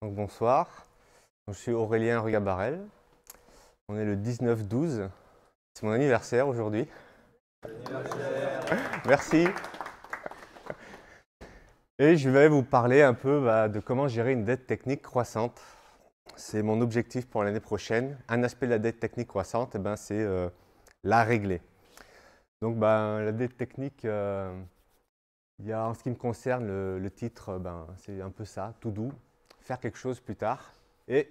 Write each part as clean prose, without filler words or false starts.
Donc, bonsoir, je suis Aurélien Rugabarel. On est le 19-12. C'est mon anniversaire aujourd'hui. Merci. Et je vais vous parler un peu de comment gérer une dette technique croissante. C'est mon objectif pour l'année prochaine. Un aspect de la dette technique croissante, c'est la régler. Donc la dette technique, il y a, en ce qui me concerne, le titre, c'est un peu ça, tout doux, faire quelque chose plus tard. Et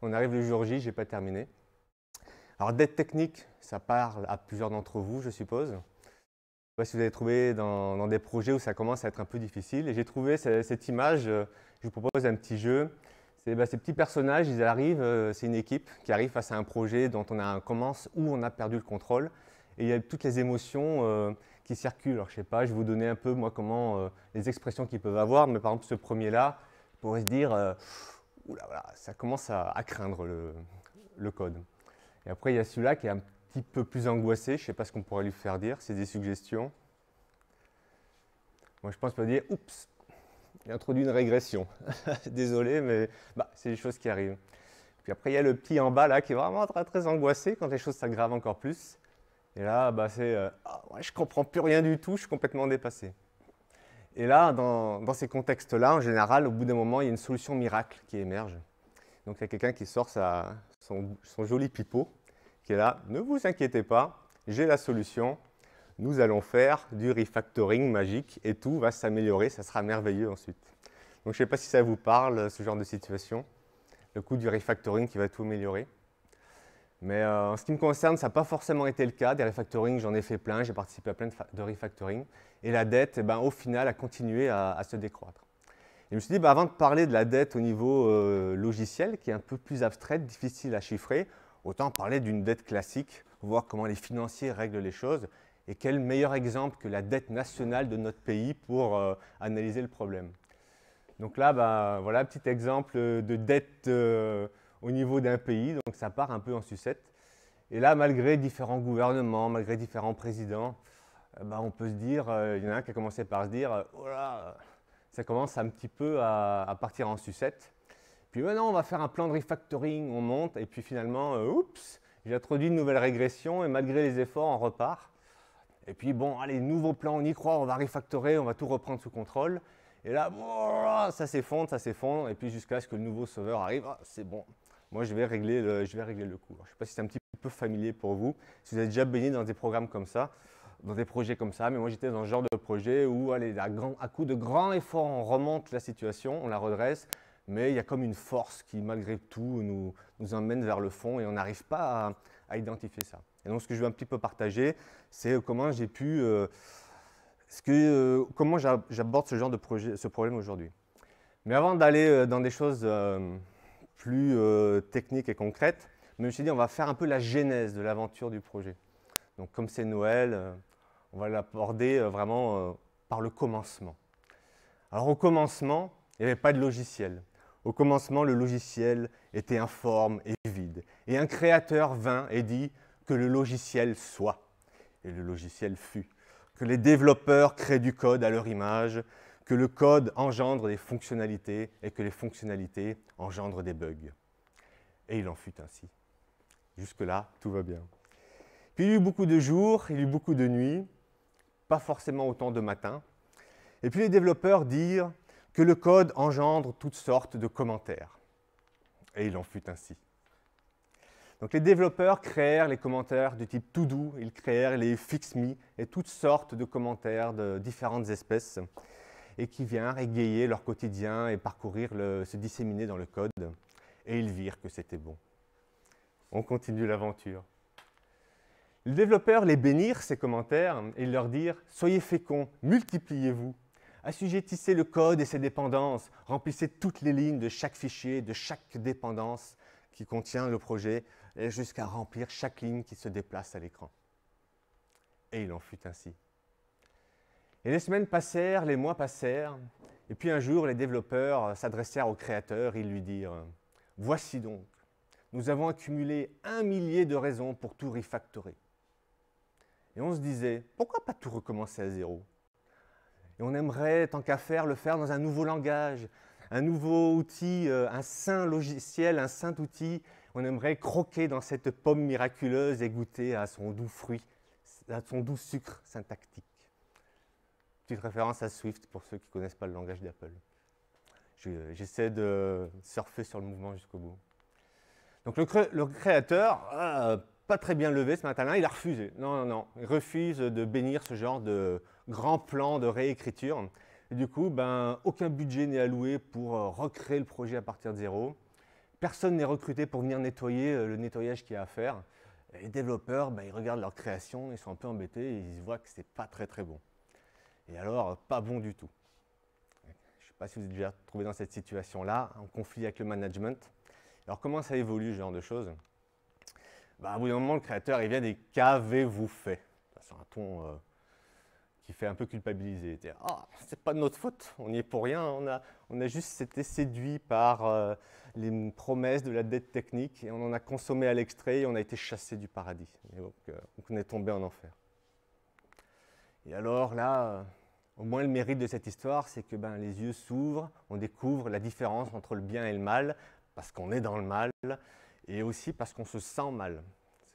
on arrive le jour J, je n'ai pas terminé. Alors, dette technique, ça parle à plusieurs d'entre vous, je suppose. Je ne sais pas si vous avez trouvé dans des projets où ça commence à être un peu difficile. Et j'ai trouvé cette image, je vous propose un petit jeu. C'est ces petits personnages, ils arrivent, c'est une équipe qui arrive face à un projet dont on commence où on a perdu le contrôle. Et il y a toutes les émotions qui circulent. Alors, je ne sais pas, je vais vous donner un peu, moi, comment les expressions qu'ils peuvent avoir. Mais par exemple, ce premier-là, on pourrait se dire, oula, voilà, ça commence à craindre le code. Et après, il y a celui-là qui est un petit peu plus angoissé. Je ne sais pas ce qu'on pourrait lui faire dire. C'est des suggestions. Moi, je pense qu'on peut dire, oups, il a introduit une régression. Désolé, mais c'est des choses qui arrivent. Puis après, il y a le petit en bas là qui est vraiment très, très angoissé quand les choses s'aggravent encore plus. Et là, c'est ouais, je ne comprends plus rien du tout, je suis complètement dépassé. Et là, dans ces contextes-là, en général, au bout d'un moment, il y a une solution miracle qui émerge. Donc, il y a quelqu'un qui sort son joli pipeau, qui est là. Ne vous inquiétez pas, j'ai la solution. Nous allons faire du refactoring magique et tout va s'améliorer, ça sera merveilleux ensuite. Donc, je ne sais pas si ça vous parle, ce genre de situation. Le coup du refactoring qui va tout améliorer. Mais en ce qui me concerne, ça n'a pas forcément été le cas. Des refactorings, j'en ai fait plein, j'ai participé à plein de refactoring. Et la dette, au final, a continué à se décroître. Et je me suis dit, avant de parler de la dette au niveau logiciel, qui est un peu plus abstraite, difficile à chiffrer, autant parler d'une dette classique, voir comment les financiers règlent les choses, et quel meilleur exemple que la dette nationale de notre pays pour analyser le problème. Donc là, voilà un petit exemple de dette au niveau d'un pays, donc ça part un peu en sucette. Et là, malgré différents gouvernements, malgré différents présidents, on peut se dire, il y en a un qui a commencé par se dire, oh là, ça commence un petit peu à partir en sucette. Puis maintenant, on va faire un plan de refactoring, on monte, et puis finalement, oups, j'ai introduit une nouvelle régression, et malgré les efforts, on repart. Et puis bon, allez, nouveau plan, on y croit, on va refactorer, on va tout reprendre sous contrôle. Et là, oh, ça s'effondre, et puis jusqu'à ce que le nouveau sauveur arrive, c'est bon, moi je vais régler le coup. Alors, je ne sais pas si c'est un petit peu familier pour vous, si vous avez déjà baigné dans des programmes comme ça, dans des projets comme ça, mais moi j'étais dans ce genre de projet où, allez, à coup de grands efforts, on remonte la situation, on la redresse, mais il y a comme une force qui, malgré tout, nous emmène vers le fond et on n'arrive pas à identifier ça. Et donc, ce que je veux un petit peu partager, c'est comment j'ai pu, comment j'aborde ce genre de projet, ce problème aujourd'hui. Mais avant d'aller dans des choses plus techniques et concrètes, je me suis dit, on va faire un peu la genèse de l'aventure du projet. Donc, comme c'est Noël, on va l'aborder vraiment par le commencement. Alors, au commencement, il n'y avait pas de logiciel. Au commencement, le logiciel était informe et vide. Et un créateur vint et dit que le logiciel soit. Et le logiciel fut. Que les développeurs créent du code à leur image, que le code engendre des fonctionnalités et que les fonctionnalités engendrent des bugs. Et il en fut ainsi. Jusque-là, tout va bien. Puis il y a eu beaucoup de jours, il y a eu beaucoup de nuits, pas forcément autant de matins. Et puis les développeurs dirent que le code engendre toutes sortes de commentaires. Et il en fut ainsi. Donc les développeurs créèrent les commentaires du type to-do, ils créèrent les fix-me et toutes sortes de commentaires de différentes espèces et qui vinrent égayer leur quotidien et parcourir, se disséminer dans le code. Et ils virent que c'était bon. On continue l'aventure. Les développeurs les bénirent, ces commentaires, et ils leur dirent « Soyez féconds, multipliez-vous, assujettissez le code et ses dépendances, remplissez toutes les lignes de chaque fichier, de chaque dépendance qui contient le projet, et jusqu'à remplir chaque ligne qui se déplace à l'écran. » Et il en fut ainsi. Et les semaines passèrent, les mois passèrent, et puis un jour, les développeurs s'adressèrent au créateur, ils lui dirent « Voici donc, nous avons accumulé 1 millier de raisons pour tout refactorer. » Et on se disait, pourquoi pas tout recommencer à zéro? Et on aimerait, tant qu'à faire, le faire dans un nouveau langage, un nouveau outil, un saint logiciel, un saint outil. On aimerait croquer dans cette pomme miraculeuse et goûter à son doux fruit, à son doux sucre syntactique. Petite référence à Swift pour ceux qui ne connaissent pas le langage d'Apple. J'essaie de surfer sur le mouvement jusqu'au bout. Donc le créateur, pas très bien levé ce matin-là, il a refusé. Non, non, non, il refuse de bénir ce genre de grand plan de réécriture. Et du coup, aucun budget n'est alloué pour recréer le projet à partir de zéro. Personne n'est recruté pour venir nettoyer le nettoyage qu'il y a à faire. Les développeurs, ils regardent leur création, ils sont un peu embêtés et ils voient que ce n'est pas très très bon. Et alors, pas bon du tout. Je ne sais pas si vous êtes déjà trouvé dans cette situation-là, en conflit avec le management. Alors, comment ça évolue, ce genre de choses? À bout d'un moment, le créateur, il vient et « qu'avez-vous fait ?» sur un ton qui fait un peu culpabiliser. « Ah, c'est pas de notre faute, on n'y est pour rien, on a juste été séduit par les promesses de la dette technique et on en a consommé à l'extrait et on a été chassé du paradis. » Et donc, on est tombé en enfer. Et alors là, au moins le mérite de cette histoire, c'est que les yeux s'ouvrent, on découvre la différence entre le bien et le mal, parce qu'on est dans le mal, et aussi parce qu'on se sent mal.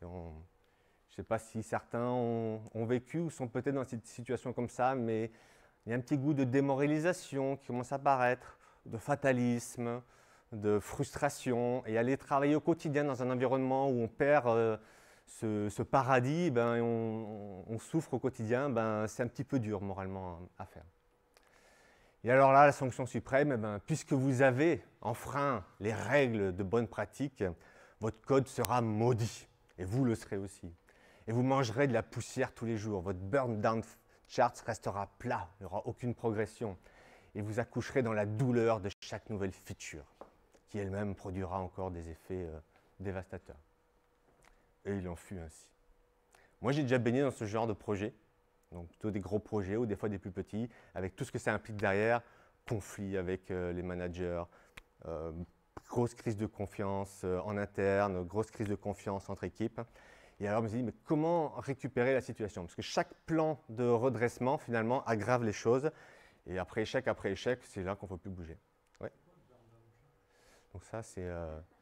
Je ne sais pas si certains ont vécu ou sont peut-être dans cette situation comme ça, mais il y a un petit goût de démoralisation qui commence à apparaître, de fatalisme, de frustration, et aller travailler au quotidien dans un environnement où on perd ce paradis, on souffre au quotidien, c'est un petit peu dur moralement à faire. Et alors là, la sanction suprême, puisque vous avez enfreint les règles de bonne pratique, votre code sera maudit, et vous le serez aussi. Et vous mangerez de la poussière tous les jours, votre burn down chart restera plat, il n'y aura aucune progression, et vous accoucherez dans la douleur de chaque nouvelle feature, qui elle-même produira encore des effets dévastateurs. Et il en fut ainsi. Moi, j'ai déjà baigné dans ce genre de projet, donc plutôt des gros projets ou des fois des plus petits, avec tout ce que ça implique derrière, conflit avec les managers, grosse crise de confiance en interne, grosse crise de confiance entre équipes. Et alors, je me suis dit, mais comment récupérer la situation? Parce que chaque plan de redressement, finalement, aggrave les choses. Et après échec, c'est là qu'on ne peut plus bouger. Ouais. Donc ça, c'est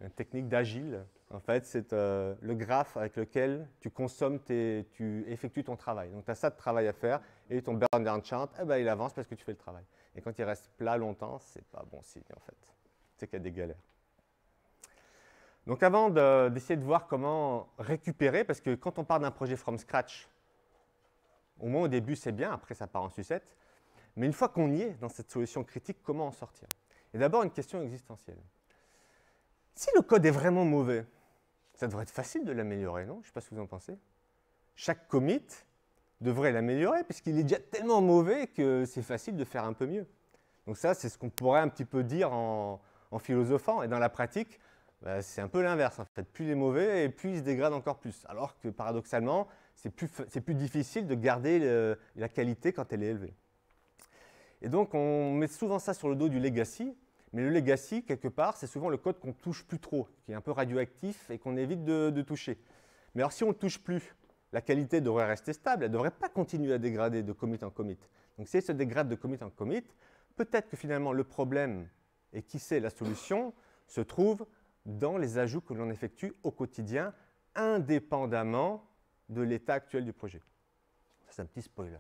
une technique d'agile. En fait, c'est le graphe avec lequel tu consommes, tu effectues ton travail. Donc tu as ça de travail à faire et ton burn down chart, il avance parce que tu fais le travail. Et quand il reste plat longtemps, c'est pas bon signe en fait. C'est qu'il y a des galères. Donc avant d'essayer de voir comment récupérer, parce que quand on part d'un projet from scratch, au moins au début c'est bien, après ça part en sucette, mais une fois qu'on y est dans cette solution critique, comment en sortir? Et d'abord une question existentielle. Si le code est vraiment mauvais, ça devrait être facile de l'améliorer, non? Je ne sais pas ce que vous en pensez. Chaque commit devrait l'améliorer, puisqu'il est déjà tellement mauvais que c'est facile de faire un peu mieux. Donc ça, c'est ce qu'on pourrait un petit peu dire en philosophant. Et dans la pratique, c'est un peu l'inverse. En fait. Plus il est mauvais, et plus il se dégrade encore plus. Alors que paradoxalement, c'est plus difficile de garder la qualité quand elle est élevée. Et donc, on met souvent ça sur le dos du legacy. Mais le legacy, quelque part, c'est souvent le code qu'on ne touche plus trop, qui est un peu radioactif et qu'on évite de toucher. Mais alors, si on ne le touche plus, la qualité devrait rester stable, elle ne devrait pas continuer à dégrader de commit en commit. Donc, si elle se dégrade de commit en commit, peut-être que finalement, le problème, et qui sait la solution, se trouve dans les ajouts que l'on effectue au quotidien, indépendamment de l'état actuel du projet. Ça, c'est un petit spoiler.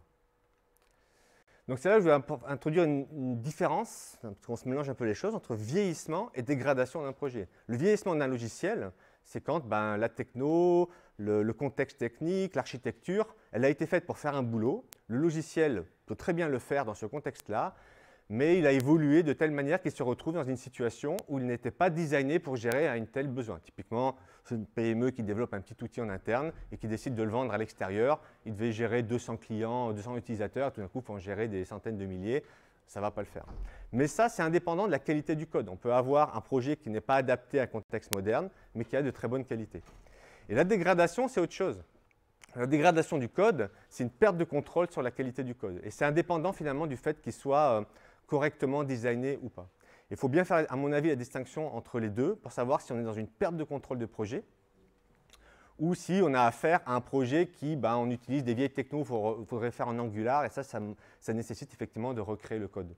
Donc c'est là que je vais introduire une différence, parce qu'on se mélange un peu les choses, entre vieillissement et dégradation d'un projet. Le vieillissement d'un logiciel, c'est quand la techno, le contexte technique, l'architecture, elle a été faite pour faire un boulot. Le logiciel peut très bien le faire dans ce contexte-là, mais il a évolué de telle manière qu'il se retrouve dans une situation où il n'était pas designé pour gérer un tel besoin. Typiquement, c'est une PME qui développe un petit outil en interne et qui décide de le vendre à l'extérieur. Il devait gérer 200 clients, 200 utilisateurs, tout d'un coup, il faut en gérer des centaines de milliers. Ça ne va pas le faire. Mais ça, c'est indépendant de la qualité du code. On peut avoir un projet qui n'est pas adapté à un contexte moderne, mais qui a de très bonnes qualités. Et la dégradation, c'est autre chose. La dégradation du code, c'est une perte de contrôle sur la qualité du code. Et c'est indépendant finalement du fait qu'il soit correctement designé ou pas. Il faut bien faire, à mon avis, la distinction entre les deux pour savoir si on est dans une perte de contrôle de projet ou si on a affaire à un projet qui, on utilise des vieilles technos, il faudrait faire en Angular et ça nécessite effectivement de recréer le code.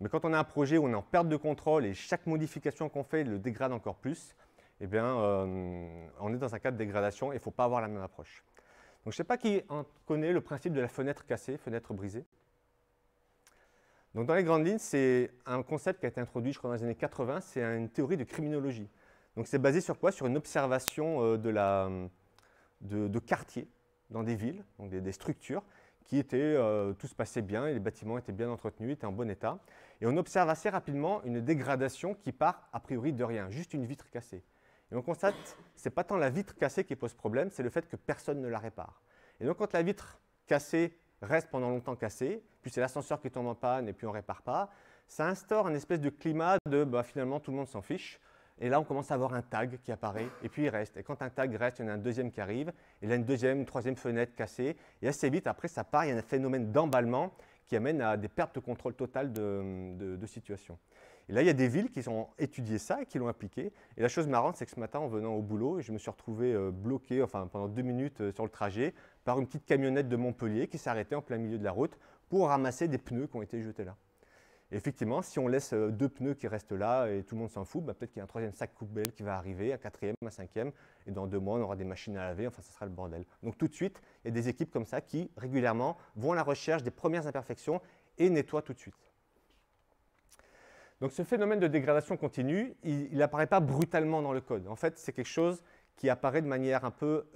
Mais quand on a un projet où on est en perte de contrôle et chaque modification qu'on fait le dégrade encore plus, eh bien, on est dans un cas de dégradation et il ne faut pas avoir la même approche. Donc, je ne sais pas qui connaît le principe de la fenêtre cassée, fenêtre brisée. Donc, dans les grandes lignes, c'est un concept qui a été introduit, je crois, dans les années 80. C'est une théorie de criminologie. Donc, c'est basé sur quoi? Sur une observation de quartiers dans des villes, donc des structures, qui étaient, tout se passait bien, et les bâtiments étaient bien entretenus, étaient en bon état. Et on observe assez rapidement une dégradation qui part a priori de rien, juste une vitre cassée. Et on constate, ce n'est pas tant la vitre cassée qui pose problème, c'est le fait que personne ne la répare. Et donc quand la vitre cassée reste pendant longtemps cassée, puis c'est l'ascenseur qui tombe en panne et puis on ne répare pas, ça instaure un espèce de climat de finalement tout le monde s'en fiche. Et là, on commence à avoir un tag qui apparaît, et puis il reste. Et quand un tag reste, il y en a un deuxième qui arrive, et là, une deuxième, une troisième fenêtre cassée. Et assez vite, après, ça part, il y a un phénomène d'emballement qui amène à des pertes de contrôle total de situation. Et là, il y a des villes qui ont étudié ça et qui l'ont appliqué. Et la chose marrante, c'est que ce matin, en venant au boulot, je me suis retrouvé bloqué, pendant 2 minutes sur le trajet, par une petite camionnette de Montpellier qui s'est arrêtée en plein milieu de la route pour ramasser des pneus qui ont été jetés là. Et effectivement, si on laisse 2 pneus qui restent là et tout le monde s'en fout, peut-être qu'il y a un troisième sac poubelle qui va arriver, un quatrième, un cinquième, et dans 2 mois, on aura des machines à laver, ça sera le bordel. Donc tout de suite, il y a des équipes comme ça qui, régulièrement, vont à la recherche des premières imperfections et nettoient tout de suite. Donc ce phénomène de dégradation continue, il n'apparaît pas brutalement dans le code. En fait, c'est quelque chose qui apparaît de manière un peu...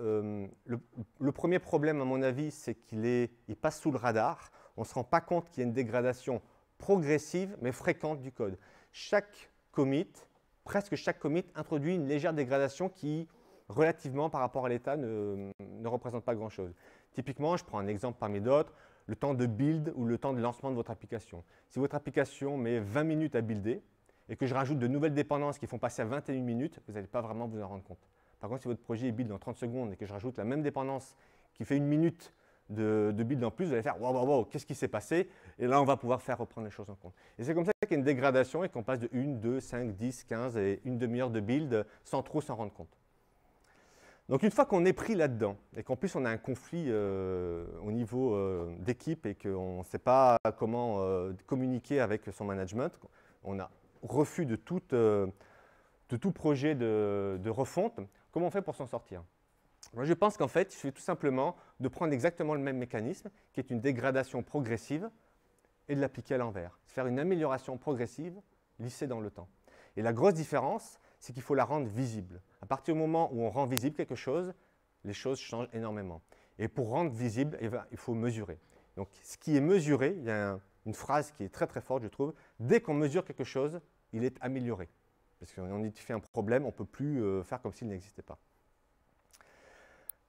le premier problème, à mon avis, c'est qu'il passe sous le radar. On ne se rend pas compte qu'il y a une dégradation progressive mais fréquente du code. Chaque commit, presque chaque commit, introduit une légère dégradation qui, relativement par rapport à l'état, ne représente pas grand-chose. Typiquement, je prends un exemple parmi d'autres, le temps de build ou le temps de lancement de votre application. Si votre application met 20 minutes à builder et que je rajoute de nouvelles dépendances qui font passer à 21 minutes, vous n'allez pas vraiment vous en rendre compte. Par contre, si votre projet est build en 30 secondes et que je rajoute la même dépendance qui fait 1 minute de build en plus, vous allez faire wow, qu'est-ce qui s'est passé? Et là, on va pouvoir faire reprendre les choses en compte. Et c'est comme ça qu'il y a une dégradation et qu'on passe de 1, 2, 5, 10, 15 et une demi-heure de build sans trop s'en rendre compte. Donc, une fois qu'on est pris là-dedans et qu'en plus on a un conflit au niveau d'équipe et qu'on ne sait pas comment communiquer avec son management, on a refus de tout projet de refonte, comment on fait pour s'en sortir? Moi, je pense qu'en fait, il suffit tout simplement de prendre exactement le même mécanisme, qui est une dégradation progressive, et de l'appliquer à l'envers. Faire une amélioration progressive, lissée dans le temps. Et la grosse différence, c'est qu'il faut la rendre visible. À partir du moment où on rend visible quelque chose, les choses changent énormément. Et pour rendre visible, il faut mesurer. Donc, ce qui est mesuré, il y a une phrase qui est très très forte, je trouve. Dès qu'on mesure quelque chose, il est amélioré. Parce qu'on identifie un problème, on ne peut plus faire comme s'il n'existait pas.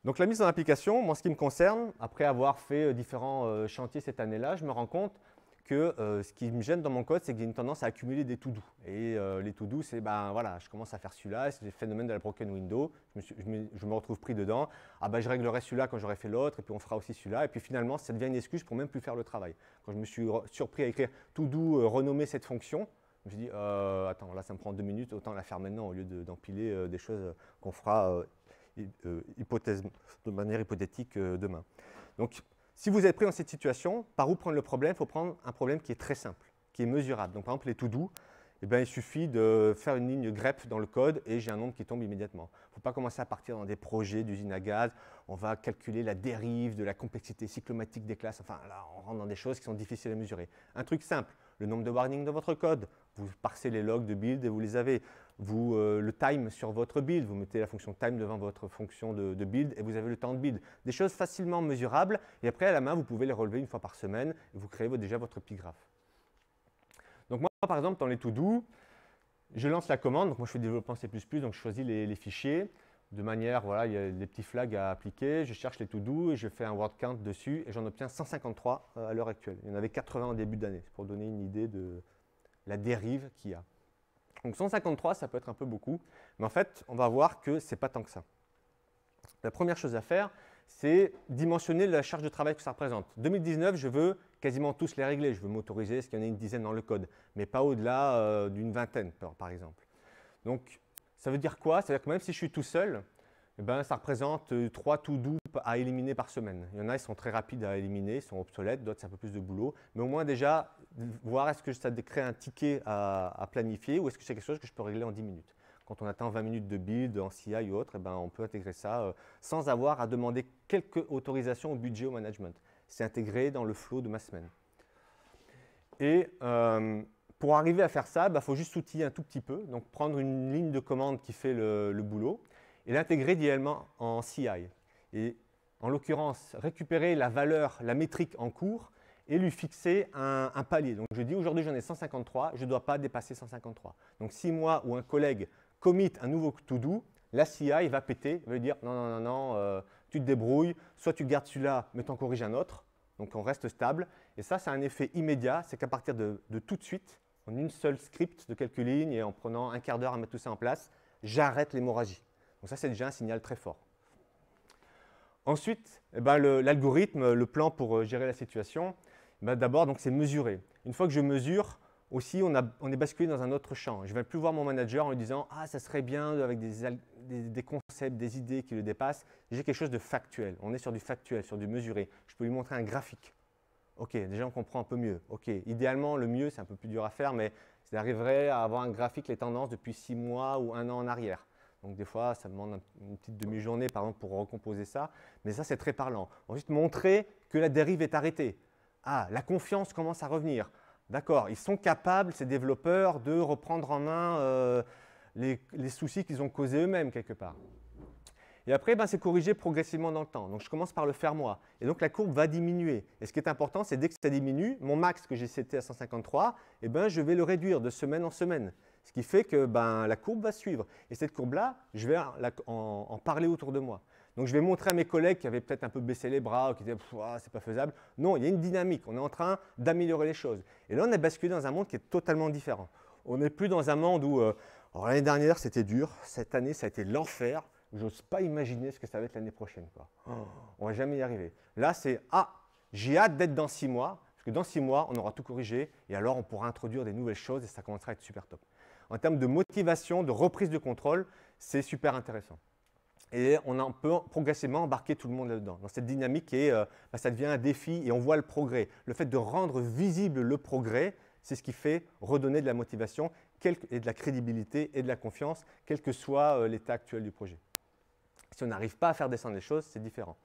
Donc la mise en application, moi, ce qui me concerne, après avoir fait différents chantiers cette année-là, je me rends compte que ce qui me gêne dans mon code, c'est que j'ai une tendance à accumuler des to-do. Et les to-do, c'est, voilà, je commence à faire celui-là, c'est le phénomène de la broken window, je me retrouve pris dedans, je réglerai celui-là quand j'aurai fait l'autre, et puis on fera aussi celui-là, et puis finalement, ça devient une excuse pour même plus faire le travail. Quand je me suis surpris à écrire to-do, renommer cette fonction, je me suis dit, attends, là, ça me prend 2 minutes, autant la faire maintenant, au lieu d'empiler des choses qu'on fera de manière hypothétique demain. Donc, si vous êtes pris dans cette situation, par où prendre le problème? Il faut prendre un problème qui est très simple, qui est mesurable. Donc, par exemple, les to-do, il suffit de faire une ligne grep dans le code et j'ai un nombre qui tombe immédiatement. Il ne faut pas commencer à partir dans des projets d'usine à gaz. On va calculer la dérive de la complexité cyclomatique des classes. Là, on rentre dans des choses qui sont difficiles à mesurer. Un truc simple, le nombre de warnings de votre code. Vous parsez les logs de build et vous les avez. Le time sur votre build, vous mettez la fonction time devant votre fonction de build et vous avez le temps de build. Des choses facilement mesurables et après à la main, vous pouvez les relever une fois par semaine et vous créez déjà votre épigraphe. Donc moi, par exemple, dans les to-do, je lance la commande. Donc moi, je fais développement C++, donc je choisis les fichiers. De manière, voilà, il y a des petits flags à appliquer. Je cherche les to-do et je fais un word count dessus et j'en obtiens 153 à l'heure actuelle. Il y en avait 80 en début d'année, pour donner une idée de la dérive qu'il y a. Donc 153, ça peut être un peu beaucoup, mais en fait, on va voir que ce n'est pas tant que ça. La première chose à faire, c'est dimensionner la charge de travail que ça représente. 2019, je veux quasiment tous les régler. Je veux m'autoriser ce qu'il y en ait une dizaine dans le code, mais pas au-delà d'une vingtaine, par exemple. Donc, ça veut dire quoi? Ça veut dire que même si je suis tout seul, ça représente 3 to-do à éliminer par semaine. Il y en a, ils sont très rapides à éliminer, ils sont obsolètes, d'autres, c'est un peu plus de boulot. Mais au moins, déjà, voir est-ce que ça crée un ticket à planifier ou est-ce que c'est quelque chose que je peux régler en 10 minutes. Quand on atteint 20 minutes de build en CI ou autre, eh ben, on peut intégrer ça sans avoir à demander quelques autorisations au budget au management. C'est intégré dans le flow de ma semaine. Et pour arriver à faire ça, il faut juste s'outiller un tout petit peu. Donc prendre une ligne de commande qui fait le boulot et l'intégrer idéalement en CI. Et en l'occurrence, récupérer la valeur, la métrique en cours et lui fixer un palier. Donc je dis aujourd'hui j'en ai 153, je ne dois pas dépasser 153. Donc si moi ou un collègue commit un nouveau to-do, la CI va péter, va lui dire non, tu te débrouilles, soit tu gardes celui-là mais tu en corriges un autre, donc on reste stable. Et ça, c'est un effet immédiat, c'est qu'à partir de tout de suite, en une seule script de quelques lignes et en prenant un quart d'heure à mettre tout ça en place, j'arrête l'hémorragie. Donc ça, c'est déjà un signal très fort. Ensuite, l'algorithme, le plan pour gérer la situation, d'abord, c'est mesurer. Une fois que je mesure, aussi, on est basculé dans un autre champ. Je ne vais plus voir mon manager en lui disant « Ah, ça serait bien avec des concepts, des idées qui le dépassent. » J'ai quelque chose de factuel. On est sur du factuel, sur du mesuré. Je peux lui montrer un graphique. Ok, déjà on comprend un peu mieux. Ok, idéalement, le mieux, c'est un peu plus dur à faire, mais j'arriverais à avoir un graphique, les tendances depuis 6 mois ou 1 an en arrière. Donc des fois, ça demande une petite demi-journée, par exemple, pour recomposer ça. Mais ça, c'est très parlant. Ensuite, montrer que la dérive est arrêtée. Ah, la confiance commence à revenir. D'accord, ils sont capables, ces développeurs, de reprendre en main les soucis qu'ils ont causés eux-mêmes quelque part. Et après, c'est corrigé progressivement dans le temps. Donc, je commence par le faire moi. Et donc, la courbe va diminuer. Et ce qui est important, c'est dès que ça diminue, mon max que j'ai seté à 153, je vais le réduire de semaine en semaine. Ce qui fait que la courbe va suivre. Et cette courbe-là, je vais en parler autour de moi. Donc, je vais montrer à mes collègues qui avaient peut-être un peu baissé les bras ou qui disaient « c'est pas faisable ». Non, il y a une dynamique. On est en train d'améliorer les choses. Et là, on a basculé dans un monde qui est totalement différent. On n'est plus dans un monde où l'année dernière, c'était dur. Cette année, ça a été l'enfer. J'ose pas imaginer ce que ça va être l'année prochaine. On ne va jamais y arriver. Là, c'est « Ah, j'ai hâte d'être dans 6 mois, parce que dans 6 mois, on aura tout corrigé, et alors on pourra introduire des nouvelles choses, et ça commencera à être super top. » En termes de motivation, de reprise de contrôle, c'est super intéressant. Et on peut progressivement embarquer tout le monde là-dedans. Dans cette dynamique, ça devient un défi, et on voit le progrès. Le fait de rendre visible le progrès, c'est ce qui fait redonner de la motivation, et de la crédibilité et de la confiance, quel que soit l'état actuel du projet. Si on n'arrive pas à faire descendre les choses, c'est différent.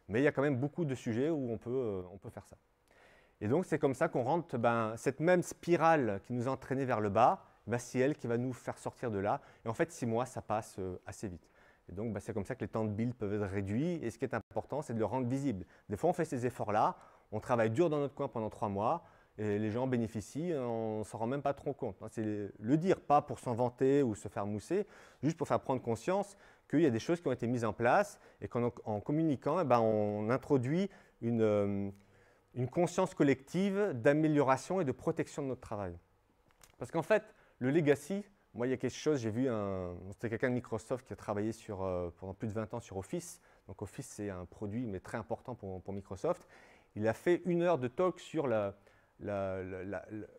Mais il y a quand même beaucoup de sujets où on peut faire ça. Et donc, c'est comme ça qu'on rentre cette même spirale qui nous a entraînés vers le bas, c'est elle qui va nous faire sortir de là. Et en fait, 6 mois, ça passe assez vite. Et donc, c'est comme ça que les temps de build peuvent être réduits. Et ce qui est important, c'est de le rendre visible. Des fois, on fait ces efforts-là, on travaille dur dans notre coin pendant 3 mois, et les gens bénéficient, on ne s'en rend même pas trop compte. C'est le dire, pas pour s'en vanter ou se faire mousser, juste pour faire prendre conscience qu'il y a des choses qui ont été mises en place et qu'en communiquant, on introduit une conscience collective d'amélioration et de protection de notre travail. Parce qu'en fait, le legacy, moi, il y a quelque chose, j'ai vu, c'était quelqu'un de Microsoft qui a travaillé pendant plus de 20 ans sur Office. Donc Office, c'est un produit mais très important pour Microsoft. Il a fait 1 heure de talk sur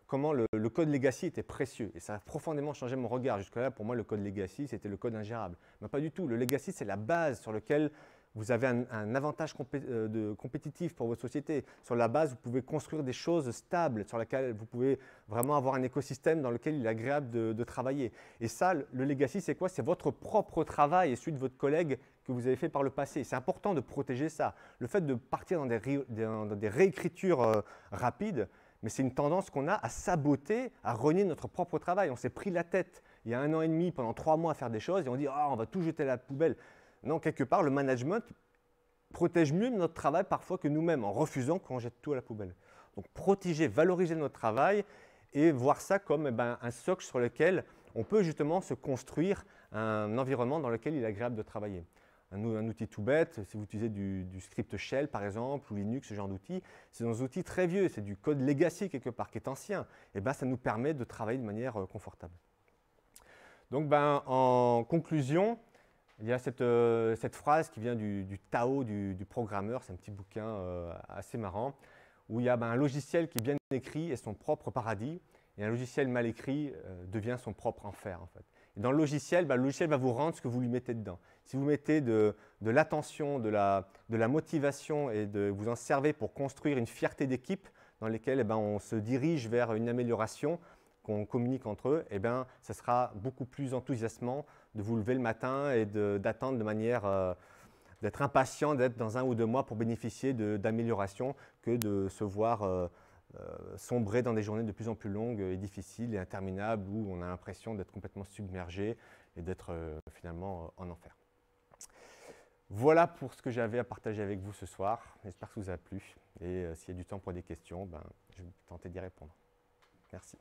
comment le code legacy était précieux. Et ça a profondément changé mon regard. Jusque-là, pour moi, le code legacy, c'était le code ingérable. Mais pas du tout. Le legacy, c'est la base sur laquelle vous avez un avantage compétitif pour votre société. Sur la base, vous pouvez construire des choses stables, sur lesquelles vous pouvez vraiment avoir un écosystème dans lequel il est agréable de travailler. Et ça, le legacy, c'est quoi? C'est votre propre travail et celui de votre collègue que vous avez fait par le passé. C'est important de protéger ça. Le fait de partir dans des réécritures rapides, mais c'est une tendance qu'on a à saboter, à renier notre propre travail. On s'est pris la tête il y a 1 an et demi, pendant 3 mois à faire des choses, et on dit « Ah, on va tout jeter à la poubelle ». Non, quelque part, le management protège mieux notre travail parfois que nous-mêmes, en refusant qu'on jette tout à la poubelle. Donc, protéger, valoriser notre travail et voir ça comme un socle sur lequel on peut justement se construire un environnement dans lequel il est agréable de travailler. Un outil tout bête, si vous utilisez du script shell par exemple, ou Linux, ce genre d'outils, c'est des outils très vieux, c'est du code legacy quelque part, qui est ancien. Et ça nous permet de travailler de manière confortable. Donc, en conclusion, il y a cette phrase qui vient du Tao du programmeur, c'est un petit bouquin assez marrant, où il y a un logiciel qui bien écrit est son propre paradis, et un logiciel mal écrit devient son propre enfer en fait. Et dans le logiciel va vous rendre ce que vous lui mettez dedans. Si vous mettez de l'attention, de la motivation et vous en servez pour construire une fierté d'équipe, dans lesquels on se dirige vers une amélioration, qu'on communique entre eux, ça sera beaucoup plus enthousiasmant de vous lever le matin et d'attendre de manière d'être impatient d'être dans 1 ou 2 mois pour bénéficier d'améliorations que de se voir sombrer dans des journées de plus en plus longues et difficiles et interminables où on a l'impression d'être complètement submergé et d'être finalement en enfer. Voilà pour ce que j'avais à partager avec vous ce soir. J'espère que ça vous a plu. Et s'il y a du temps pour des questions, je vais tenter d'y répondre. Merci.